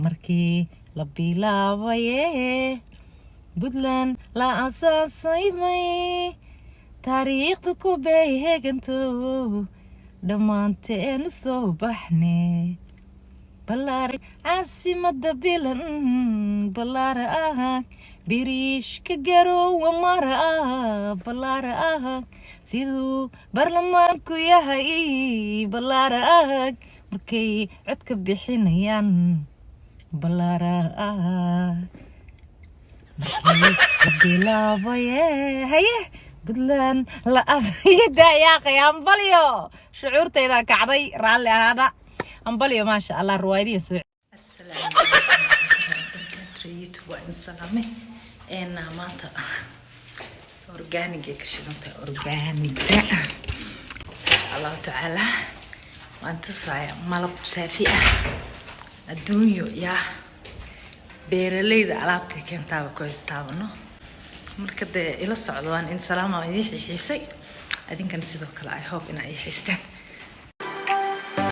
markii la bilaabaye Buntland la aasaasay taariikhdu ku beeganto dhammaanteen soo baxne balaar caasimada bilan balaar biriishka garoowa mara balaar siduu baarlamaanku yahay balaar markay codka bixinayaan balaar bilaabaye haye Buntland la aasaasay ambalyo shucuurtayda kacday raalli ahaada ambalyo ma sha Allah ruwaayadiyo soo السلام عليكم YouTube وإن سلامة أنا مانتا أورجانيك كشلونتا أورجانيك الله تعالى وأنتو صايا ملب سافئة الدنيا يا beeraleyda alaabta keentaba kooys taabano marka ila socdaan in salaam ay xiisay adinkan sidoo kale I hope in ay xiistaan